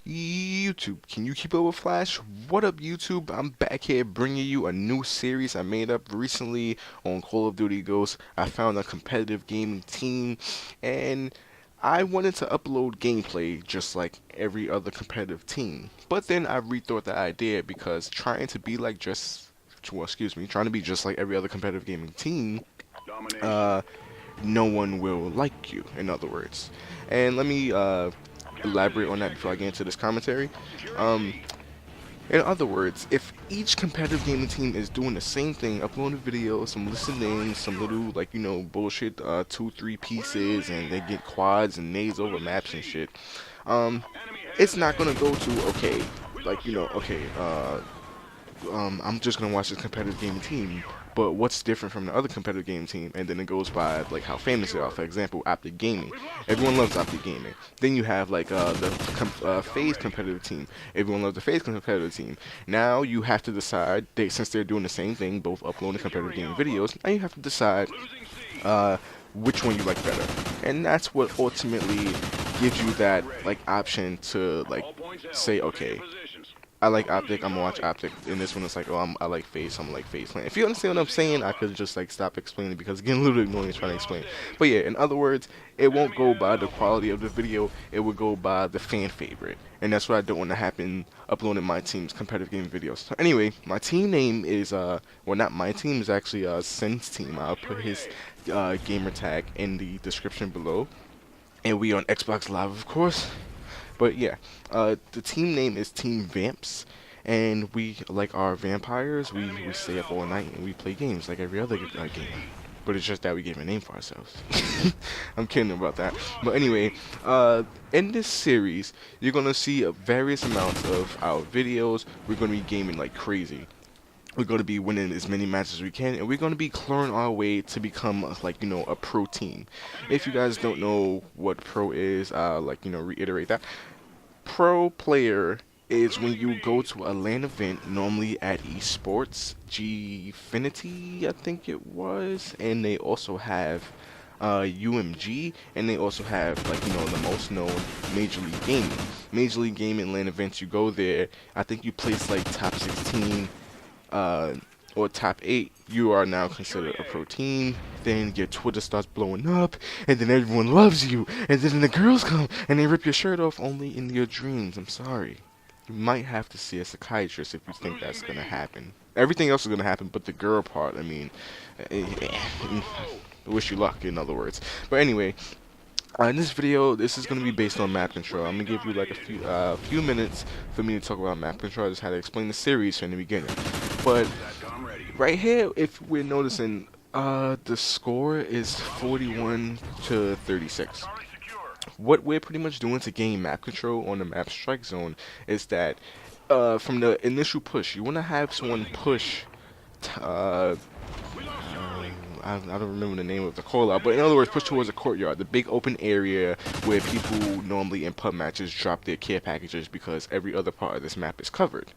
YouTube, can you keep up with Flash? What up, YouTube? I'm back here bringing you a new series I made up recently on Call of Duty Ghosts. I found a competitive gaming team, and I wanted to upload gameplay just like every other competitive team. But then I rethought the idea because trying to be just like every other competitive gaming team, uh, no one will like you, in other words. And let me elaborate on that before I get into this commentary. Um, in other words, if each competitive gaming team is doing the same thing, uploading videos, some listening, some little bullshit 2-3 pieces, and they get quads and nades over maps and shit, um, it's not gonna go to okay, I'm just gonna watch this competitive gaming team. But what's different from the other competitive gaming team? And then it goes by like how famous they are. For example, Optic Gaming. Everyone loves Optic Gaming. Then you have like the FaZe competitive team. Everyone loves the FaZe competitive team. Now you have to decide. Since they're doing the same thing, both uploading competitive gaming videos. Now you have to decide uh, which one you like better. And that's what ultimately gives you that like option to like say, okay, I like Optic, I'm gonna watch Optic. In this one, it's like, oh, I like FaZe, I'm like FaZe Clan. If you understand what I'm saying, I could just like stop explaining because it's getting a little bit annoying trying to explain. But yeah, in other words, it won't go by the quality of the video, it will go by the fan favorite. And that's what I don't want to happen uploading my team's competitive gaming videos. So anyway, my team name is, well, not my team, is actually Sen's team. I'll put his gamer tag in the description below. And we on Xbox Live, of course. But yeah, the team name is Team Vamps, and we like our vampires. We stay up all night and we play games like every other game. But it's just that we gave a name for ourselves. I'm kidding about that. But anyway, in this series, you're gonna see various amounts of our videos. We're gonna be gaming like crazy. We're going to be winning as many matches as we can, and we're going to be clawing our way to become a pro team. If you guys don't know what pro is, reiterate that. Pro player is when you go to a LAN event, normally at Esports, Gfinity, I think it was, and they also have UMG, and they also have the most known Major League Gaming. Major League Gaming LAN events, you go there. I think you place like top 16 uh, or top 8, you are now considered a pro team. Then your Twitter starts blowing up, and then everyone loves you, and then the girls come and they rip your shirt off only in your dreams. I'm sorry. You might have to see a psychiatrist if you think that's gonna happen. Everything else is gonna happen, but the girl part, I mean, wish you luck, in other words. But anyway, in this video, this is going to be based on map control. I'm going to give you like a few minutes for me to talk about map control. I just had to explain the series from the beginning. But right here, if we're noticing, the score is 41 to 36. What we're pretty much doing to gain map control on the map Strikezone is that from the initial push, you want to have someone push I don't remember the name of the call out, but in other words, push towards a courtyard, the big open area where people normally in pub matches drop their care packages because every other part of this map is covered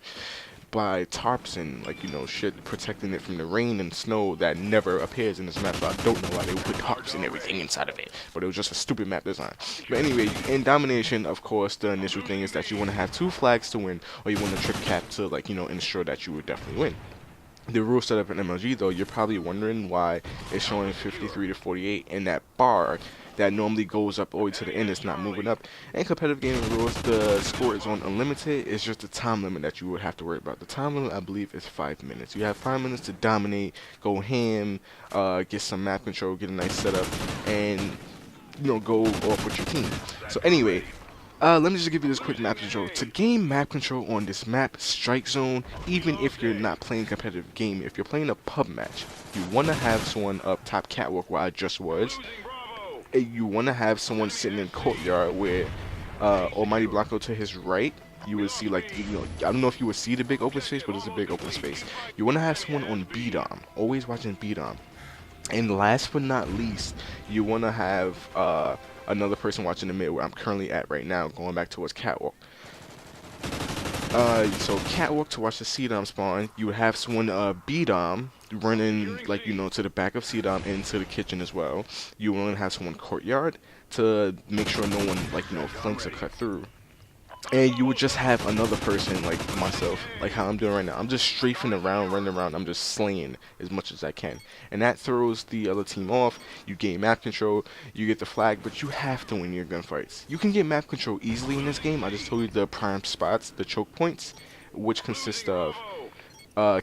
by tarps and shit protecting it from the rain and snow that never appears in this map. So I don't know why they would put tarps and everything inside of it, but it was just a stupid map design. But anyway, in domination, of course, the initial thing is that you want to have 2 flags to win, or you want to trip cap to ensure that you would definitely win. The rule set up in MLG, though, you're probably wondering why it's showing 53 to 48, and that bar that normally goes up all the way to the end is not moving up. In competitive gaming rules, the score is on unlimited. It's just the time limit that you would have to worry about. The time limit, I believe, is 5 minutes. You have 5 minutes to dominate, go ham, get some map control, get a nice setup, and go off with your team. So anyway, let me just give you this quick map control. To gain map control on this map, Strikezone, even if you're not playing a competitive game, if you're playing a pub match, you want to have someone up top catwalk where I just was. And you want to have someone sitting in courtyard where Almighty Blanco to his right, you would see I don't know if you would see the big open space, but it's a big open space. You want to have someone on B-Dom, always watching B-Dom. And last but not least, you want to have another person watching the mid where I'm currently at right now, going back towards Catwalk. So Catwalk to watch the C-Dom spawn, you would have someone B-Dom running to the back of C-Dom into the kitchen as well. You want to have someone courtyard to make sure no one flanks or cut through. and you would just have another person like myself, like how I'm doing right now. I'm just strafing around, running around. I'm just slaying as much as I can, and that throws the other team off. You gain map control, you get the flag, but you have to win your gunfights. You can get map control easily in this game. I just told you the prime spots, the choke points, which consist of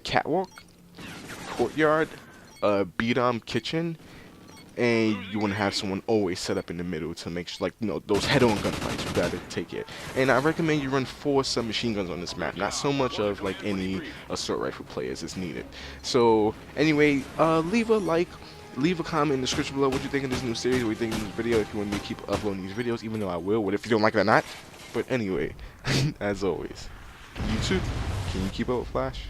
catwalk, courtyard, beat-on kitchen, and you want to have someone always set up in the middle to make sure, like, those head-on gunfights, you gotta take it. And I recommend you run 4 submachine guns on this map, not so much of like any assault rifle players as needed. So anyway, leave a like, leave a comment in the description below what you think of this new series, what you think of this video, if you want me to keep uploading these videos, even though I will, what if you don't like it or not. But anyway, as always, YouTube, can you keep up with Flash?